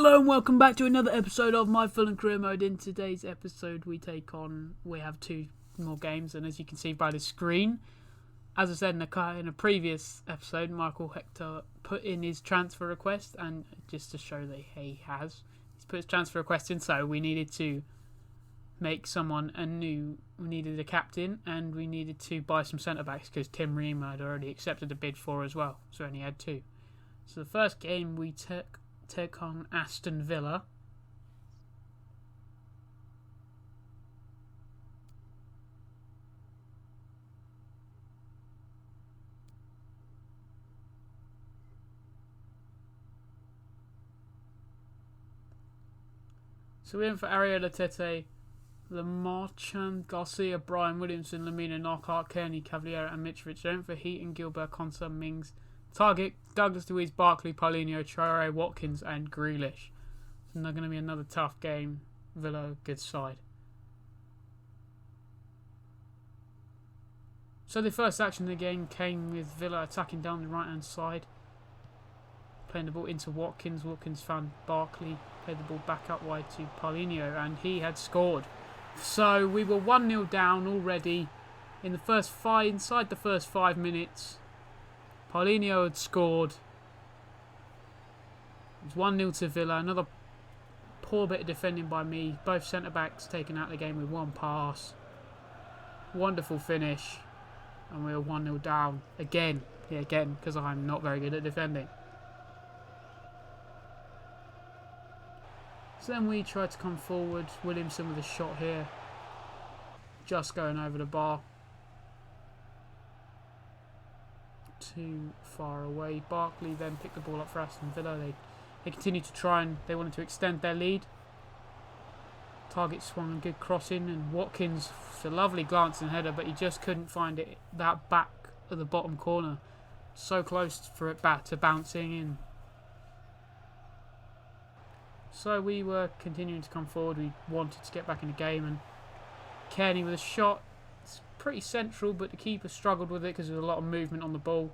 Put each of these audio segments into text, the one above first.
Hello and welcome back to another episode of my Fulham career mode. In today's episode we have two more games, and as you can see by the screen, as I said in a previous episode, Michael Hector put in his transfer request, and just to show that he's put his transfer request in, so we needed to make someone we needed a captain, and we needed to buy some centre backs because Tim Reamer had already accepted a bid for as well, so we only had two. So the first game we took on Aston Villa. So we're in for Ariel Tete, Lamarchand, Garcia, Brian Williamson, Lamina, Knockhart, Kearney, Cavaliero and Mitrovic. Then for Heaton, Gilbert, Konsa, Mings, Target, Douglas Luiz, Barkley, Paulinho, Traore, Watkins and Grealish. It's not going to be another tough game. Villa, good side. So the first action of the game came with Villa attacking down the right hand side, playing the ball into Watkins. Watkins found Barkley, played the ball back up wide to Paulinho, and he had scored. So we were 1-0 down already in inside the first 5 minutes. Paulinho had scored. It was 1-0 to Villa. Another poor bit of defending by me. Both centre-backs taken out of the game with one pass. Wonderful finish. And we were 1-0 down. Again, because I'm not very good at defending. So then we tried to come forward. Williamson with a shot here. Just going over the bar. Too far away. Barkley then picked the ball up for Aston Villa. They continued to try and they wanted to extend their lead. Target swung a good cross in, and Watkins, a lovely glancing header, but he just couldn't find it that back at the bottom corner. So close for it back to bouncing in. So we were continuing to come forward. We wanted to get back in the game, and Kearney with a shot. It's pretty central, but the keeper struggled with it because there was a lot of movement on the ball.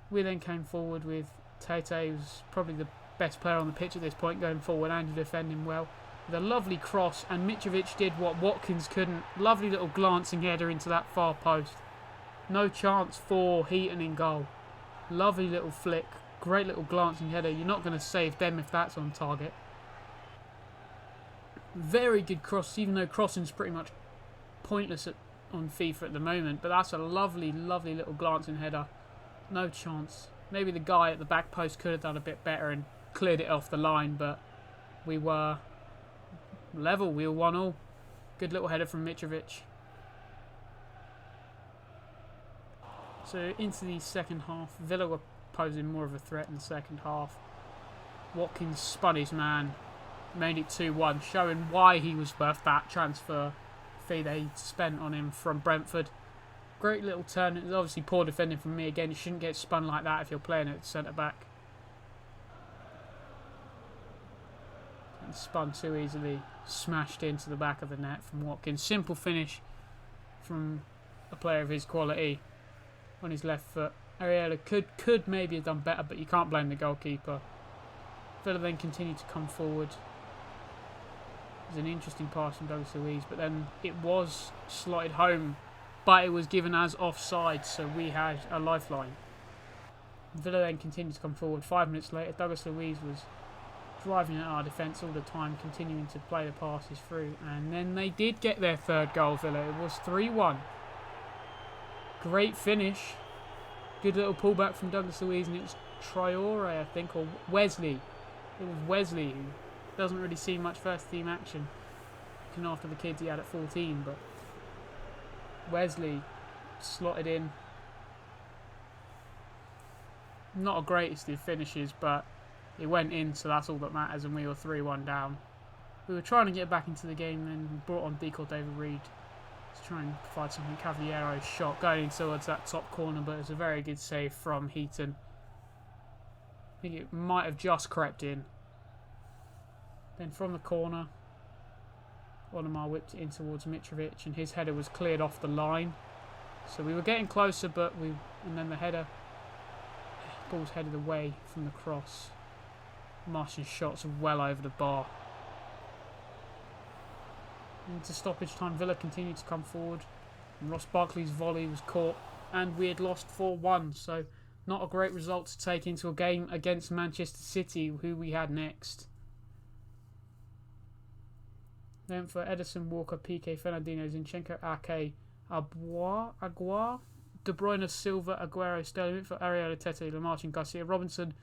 We then came forward with Tete, who's probably the best player on the pitch at this point, going forward and defending well. With a lovely cross, and Mitrovic did what Watkins couldn't. Lovely little glancing header into that far post. No chance for Heaton in goal. Lovely little flick. Great little glancing header. You're not going to save them if that's on target. Very good cross, even though crossing's pretty much pointless on FIFA at the moment, but that's a lovely little glancing header. No chance. Maybe the guy at the back post could have done a bit better and cleared it off the line, but we were level. We were 1-1. Good little header from Mitrovic. So into the second half, Villa were posing more of a threat in the second half. Watkins spun his man, made it 2-1, showing why he was worth that transfer fee they spent on him from Brentford. Great little turn. It was obviously poor defending from me again. You shouldn't get spun like that if you're playing at centre back. And spun too easily, smashed into the back of the net from Watkins. Simple finish from a player of his quality on his left foot. Ariella could maybe have done better, but you can't blame the goalkeeper. Villa then continued to come forward. It was an interesting pass from Douglas Luiz, but then it was slotted home, but it was given as offside, so we had a lifeline. Villa then continued to come forward. 5 minutes later, Douglas Luiz was driving at our defence all the time, continuing to play the passes through, and then they did get their third goal, Villa. It was 3-1. Great finish. Good little pullback from Douglas Luiz, and it was Traore, I think, or Wesley. It was Wesley, who doesn't really see much first team action, looking after the kids he had at 14, but Wesley slotted in. Not a greatest of finishes, but it went in, so that's all that matters, and we were 3-1 down. We were trying to get back into the game, and we brought on Deco David Reed to try and provide something. Cavaliero's shot going in towards that top corner, but it's a very good save from Heaton. I think it might have just crept in. Then from the corner, Onomar whipped it in towards Mitrovic, and his header was cleared off the line. So we were getting closer, and then the header, ball's headed away from the cross. Martian's shots well over the bar. Into stoppage time, Villa continued to come forward. And Ross Barkley's volley was caught, and we had lost 4-1. So not a great result to take into a game against Manchester City, who we had next. Then for Edison, Walker, Piqué, Fernandinho, Zinchenko, Ake, Aguar, De Bruyne, Silva, Aguero, Sterling, for Areola, Tete, Lamartin, Garcia, Robinson,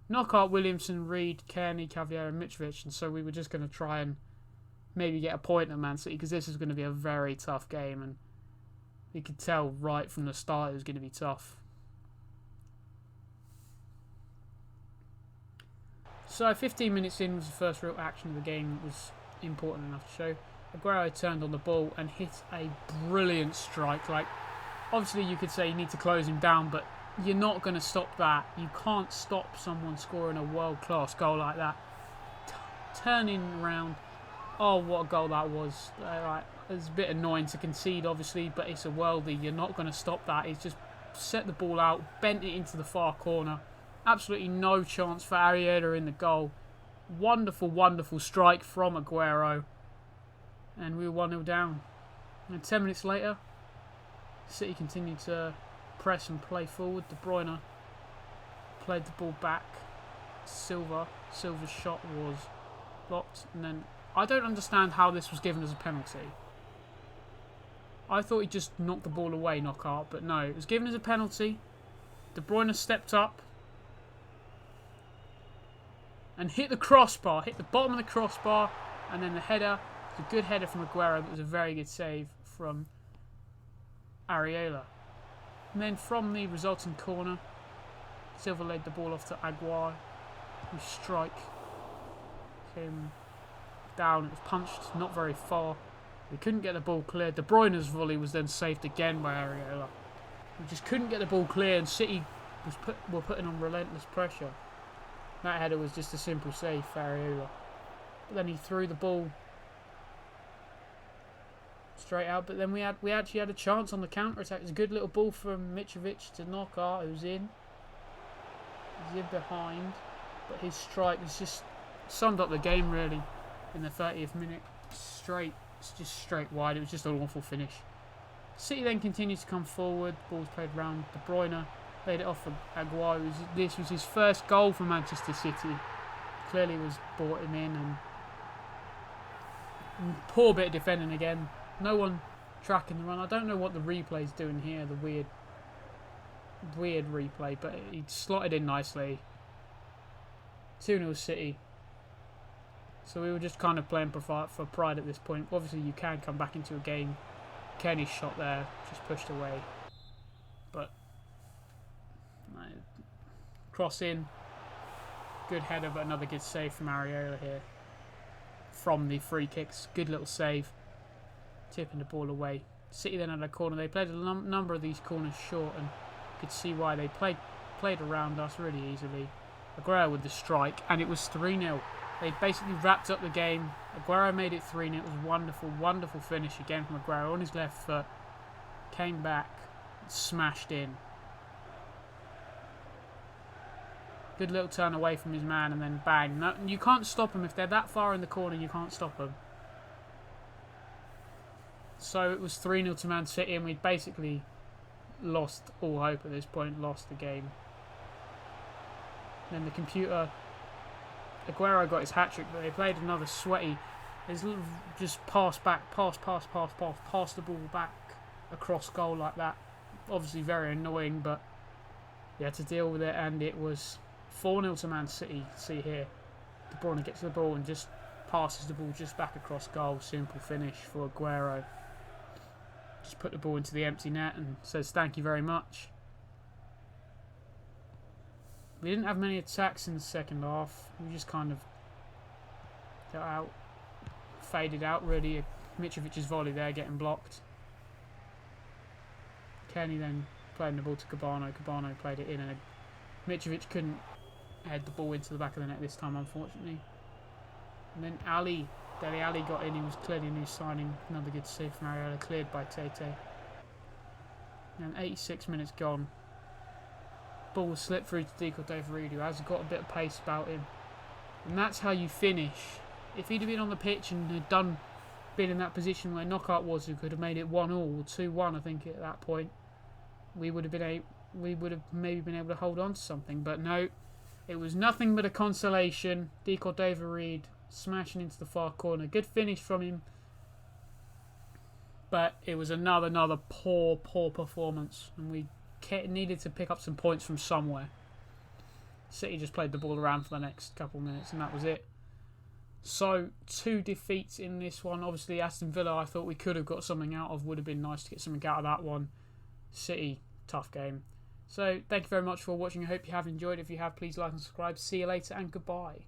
Knockout, Williamson, Reed, Kearney, Cavier and Mitrovic. And so we were just going to try and maybe get a point at Man City, because this is going to be a very tough game, and you could tell right from the start it was going to be tough. So 15 minutes in was the first real action of the game that was important enough to show. Aguero turned on the ball and hit a brilliant strike. Like, obviously you could say you need to close him down, but you're not going to stop that. You can't stop someone scoring a world-class goal like that. Turning around, oh, what a goal that was. It's a bit annoying to concede, obviously, but it's a worldie. You're not going to stop that. He's just set the ball out, bent it into the far corner. Absolutely no chance for Areola in the goal. Wonderful, wonderful strike from Aguero. And we were 1-0 down. And 10 minutes later, City continued to press and play forward. De Bruyne played the ball back. Silva. Silva's shot was blocked. And then I don't understand how this was given as a penalty. I thought he just knocked the ball away, Knockout, but no, it was given as a penalty. De Bruyne stepped up and hit the crossbar, hit the bottom of the crossbar, and then the header. It was a good header from Aguero, but it was a very good save from Areola. And then from the resulting corner, Silva laid the ball off to Aguiar, whose strike came down. It was punched not very far. We couldn't get the ball clear. De Bruyne's volley was then saved again by Areola. We just couldn't get the ball clear, and City were putting on relentless pressure. That header was just a simple save for Areola. But then he threw the ball straight out. But then we actually had a chance on the counter attack. It was a good little ball from Mitrovic to Knockout, who's in. He's in behind, but his strike was just summed up the game really in the 30th minute. Just straight wide. It was just an awful finish. City then continued to come forward. Ball's played round. De Bruyne laid it off for Aguiar. This was his first goal for Manchester City. Clearly was brought him in, and poor bit of defending again. No one tracking the run. I don't know what the replay's doing here. The weird replay, but he slotted in nicely. 2-0 City. So we were just kind of playing for pride at this point. Obviously, you can come back into a game. Kenny's shot there, just pushed away. But cross in, good header, but another good save from Areola here. From the free kicks, good little save, tipping the ball away. City then had a corner. They played a number of these corners short, and you could see why they played around us really easily. Aguero with the strike, and it was 3-0. They basically wrapped up the game. Aguero made it 3-0. It was a wonderful, wonderful finish again from Aguero on his left foot. Came back, smashed in. Good little turn away from his man, and then bang. No, you can't stop them. If they're that far in the corner, you can't stop them. So it was 3-0 to Man City, and we'd basically lost all hope at this point, lost the game. Then the computer... Aguero got his hat-trick, but they played another sweaty. There's just pass back, pass the ball back across goal like that. Obviously very annoying, but you had to deal with it, and it was 4-0 to Man City. See here, De Bruyne gets the ball and just passes the ball just back across goal. Simple finish for Aguero. Just put the ball into the empty net and says thank you very much. We didn't have many attacks in the second half. We just kind of got out, faded out really. Mitrovic's volley there getting blocked. Kenny then playing the ball to Cabano. Cabano played it in, and Mitrovic couldn't head the ball into the back of the net this time, unfortunately. And then Dele Alli got in. He was clearly a new signing. Another good save from Areola, cleared by Tete. And 86 minutes gone. Ball was slipped through to Deco David, who has got a bit of pace about him. And that's how you finish. If he'd have been on the pitch and had been in that position where Knockout was, who could have made it 1-1 or 2-1, I think at that point, we would have maybe been able to hold on to something. But no, it was nothing but a consolation. De Cordova-Reid smashing into the far corner. Good finish from him. But it was another poor performance. And we needed to pick up some points from somewhere. City just played the ball around for the next couple of minutes and that was it. So, 2 defeats in this one. Obviously, Aston Villa, I thought we could have got something out of. Would have been nice to get something out of that one. City, tough game. So, thank you very much for watching. I hope you have enjoyed. If you have, please like and subscribe. See you later and goodbye.